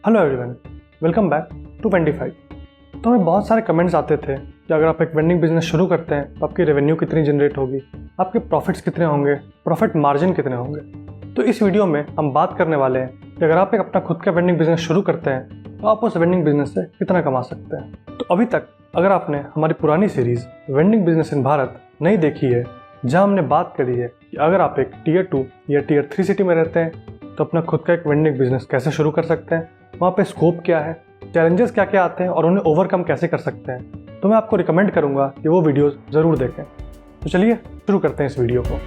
Hello everyone, welcome back to Vendify. तो हमें बहुत सारे कमेंट्स आते थे कि अगर आप एक वेंडिंग बिजनेस शुरू करते हैं तो आपकी रेवेन्यू कितनी जनरेट होगी, आपके प्रॉफिट्स कितने होंगे, प्रॉफिट मार्जिन कितने होंगे। तो इस वीडियो में हम बात करने वाले हैं कि अगर आप एक अपना खुद का वेंडिंग बिजनेस शुरू करते हैं तो आप उस वेंडिंग बिजनेस से कितना कमा सकते हैं। तो अभी तक अगर आपने हमारी पुरानी series vending business in Bharat नहीं देखी है, जहाँ हमने बात करी है कि अगर आप एक टियर 2 या टियर 3 सिटी में रहते हैं तो अपना खुद का एक वेंडिंग बिजनेस कैसे शुरू कर सकते हैं, वहाँ पे स्कोप क्या है, चैलेंजेस क्या क्या आते हैं और उन्हें ओवरकम कैसे कर सकते हैं, तो मैं आपको रिकमेंड करूँगा कि वो वीडियोस ज़रूर देखें। तो चलिए शुरू करते हैं इस वीडियो को।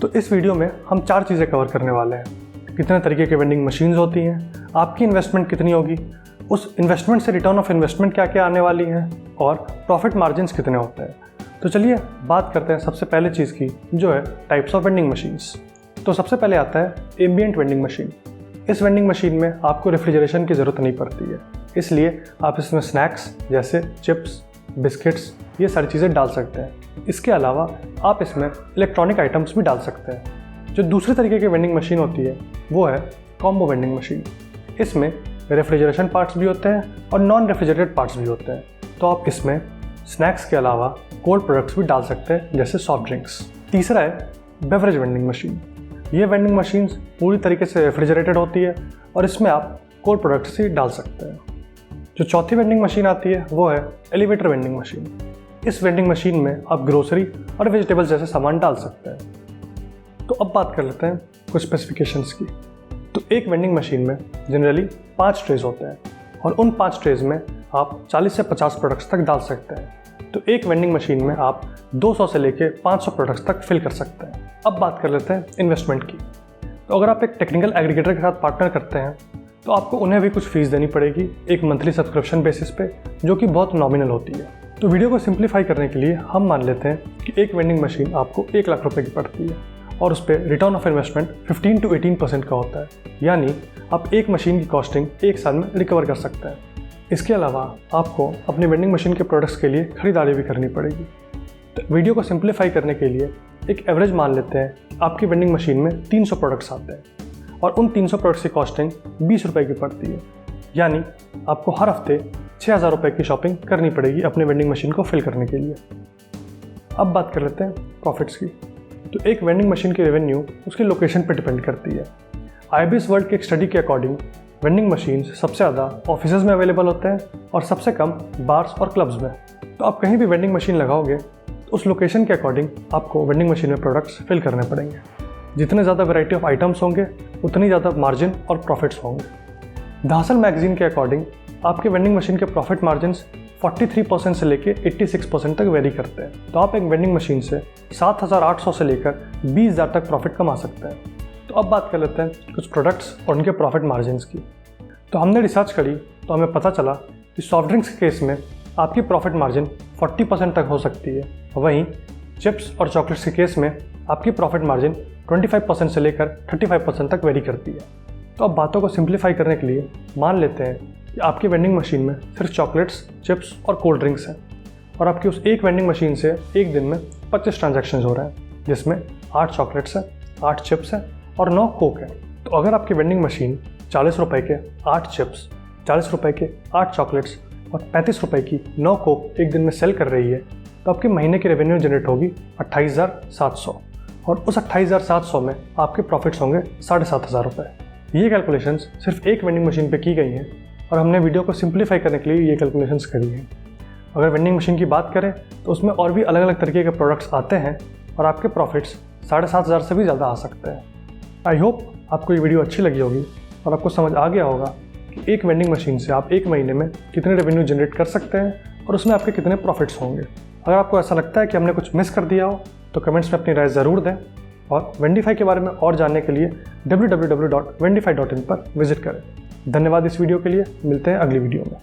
तो इस वीडियो में हम 4 चीज़ें कवर करने वाले हैं। कितने तरीके के वेंडिंग मशीन्स होती हैं, आपकी इन्वेस्टमेंट कितनी होगी, उस इन्वेस्टमेंट से रिटर्न ऑफ इन्वेस्टमेंट क्या क्या आने वाली है और प्रॉफिट मार्जिन्स कितने होते हैं। तो चलिए बात करते हैं सबसे पहले चीज़ की, जो है टाइप्स ऑफ वेंडिंग मशीन्स। तो सबसे पहले आता है एम्बिएंट वेंडिंग मशीन। इस वेंडिंग मशीन में आपको रेफ्रिजरेशन की ज़रूरत नहीं पड़ती है, इसलिए आप इसमें स्नैक्स जैसे चिप्स, बिस्किट्स, ये सारी चीज़ें डाल सकते हैं। इसके अलावा आप इसमें इलेक्ट्रॉनिक आइटम्स भी डाल सकते हैं। जो दूसरे तरीके की वेंडिंग मशीन होती है वो है कॉम्बो वेंडिंग मशीन। इसमें रेफ्रिजरेशन पार्ट्स भी होते हैं और नॉन रेफ्रिजरेटेड पार्ट्स भी होते हैं। तो आप इसमें स्नैक्स के अलावा कोल्ड प्रोडक्ट्स भी डाल सकते हैं जैसे सॉफ्ट ड्रिंक्स। तीसरा है बेवरेज वेंडिंग मशीन। ये वेंडिंग मशीन पूरी तरीके से रेफ्रिजरेटेड होती है और इसमें आप कोल्ड प्रोडक्ट्स ही डाल सकते हैं। जो चौथी वेंडिंग मशीन आती है वो है एलिवेटर वेंडिंग मशीन। इस वेंडिंग मशीन में आप ग्रोसरी और वेजिटेबल्स जैसे सामान डाल सकते हैं। तो अब बात कर लेते हैं कुछ स्पेसिफिकेशंस की। तो एक वेंडिंग मशीन में जनरली 5 ट्रेज होते हैं और उन 5 ट्रेज में आप 40 से 50 प्रोडक्ट्स तक डाल सकते हैं। तो एक वेंडिंग मशीन में आप 200 से लेके 500 प्रोडक्ट्स तक फिल कर सकते हैं। अब बात कर लेते हैं इन्वेस्टमेंट की। तो अगर आप एक टेक्निकल एग्रीगेटर के साथ पार्टनर करते हैं तो आपको उन्हें भी कुछ फीस देनी पड़ेगी एक मंथली सब्सक्रिप्शन बेसिस पे, जो कि बहुत नॉमिनल होती है। तो वीडियो को सिंप्लीफाई करने के लिए हम मान लेते हैं कि एक वेंडिंग मशीन आपको 1 लाख रुपए की पड़ती है और उस पर रिटर्न ऑफ इन्वेस्टमेंट 15 to 18% का होता है, यानी आप एक मशीन की कॉस्टिंग 1 साल में रिकवर कर सकते हैं। इसके अलावा आपको अपनी वेंडिंग मशीन के प्रोडक्ट्स के लिए खरीदारी भी करनी पड़ेगी। तो वीडियो को सिंप्लीफाई करने के लिए एक एवरेज मान लेते हैं कि आपकी वेंडिंग मशीन में 300 प्रोडक्ट्स आते हैं और उन 300 प्रोडक्ट्स की कॉस्टिंग 20 रुपये की पड़ती है, यानी आपको हर हफ्ते 6000 रुपये की शॉपिंग करनी पड़ेगी अपनी वेंडिंग मशीन को फिल करने के लिए। अब बात कर लेते हैं प्रॉफिट्स की। तो एक वेंडिंग मशीन की रेवेन्यू उसकी लोकेशन पर डिपेंड करती है। IBS वर्ल्ड के एक स्टडी के अकॉर्डिंग वेंडिंग मशीन्स सबसे ज़्यादा ऑफिसेज में अवेलेबल होते हैं और सबसे कम बार्स और क्लब्स में। तो आप कहीं भी वेंडिंग मशीन लगाओगे तो उस लोकेशन के अकॉर्डिंग आपको वेंडिंग मशीन में प्रोडक्ट्स फिल करने पड़ेंगे। जितने ज़्यादा वैरायटी ऑफ आइटम्स होंगे उतनी ज़्यादा मार्जिन और प्रॉफिट्स होंगे। द हसल मैगजीन के अकॉर्डिंग आपके वेंडिंग मशीन के प्रॉफिट मार्जिन्स 43% से लेकर 86% तक वेरी करते हैं। तो आप एक वेंडिंग मशीन से 7,800 से लेकर 20,000 तक प्रॉफिट कमा सकते हैं। तो अब बात कर लेते हैं कुछ प्रोडक्ट्स और उनके प्रॉफिट मार्जिन्स की। तो हमने रिसर्च करी तो हमें पता चला कि सॉफ्ट ड्रिंक्स के केस में आपकी प्रॉफिट मार्जिन 40% तक हो सकती है। वहीं चिप्स और चॉकलेट्स के केस में आपकी प्रॉफिट मार्जिन 25% से लेकर 35% तक वेरी करती है। तो अब बातों को सिंप्लीफाई करने के लिए मान लेते हैं कि आपकी वेंडिंग मशीन में सिर्फ चॉकलेट्स, चिप्स और कोल्ड ड्रिंक्स हैं और आपकी उस एक वेंडिंग मशीन से एक दिन में 25 ट्रांजैक्शंस हो रहे हैं, जिसमें 8 चॉकलेट्स हैं, 8 चिप्स हैं और 9 कोक है। तो अगर आपकी वेंडिंग मशीन 40 रुपये के 8 चिप्स, 40 रुपये के 8 चॉकलेट्स और 35 रुपये की 9 कोक एक दिन में सेल कर रही है, तो आपके महीने की रेवेन्यू जनरेट होगी 28,700 और उस 28,700 में आपके प्रॉफिट्स होंगे 7,500 रुपये। ये कैलकुलेशंस सिर्फ एक वेंडिंग मशीन पे की गई हैं और हमने वीडियो को सिंप्लीफाई करने के लिए ये कैलकुलेशंस करी हैं। अगर वेंडिंग मशीन की बात करें तो उसमें और भी अलग अलग तरीके के प्रोडक्ट्स आते हैं और आपके प्रॉफिट्स 7,500 से भी ज़्यादा आ सकते हैं। आई होप आपको ये वीडियो अच्छी लगी होगी और आपको समझ आ गया होगा कि एक वेंडिंग मशीन से आप एक महीने में कितने रेवेन्यू जनरेट कर सकते हैं और उसमें आपके कितने प्रॉफिट्स होंगे। अगर आपको ऐसा लगता है कि हमने कुछ मिस कर दिया हो तो कमेंट्स में अपनी राय ज़रूर दें और वेंडीफाई के बारे में और जानने के लिए www.vendify.in पर विजिट करें। धन्यवाद इस वीडियो के लिए। मिलते हैं अगली वीडियो में।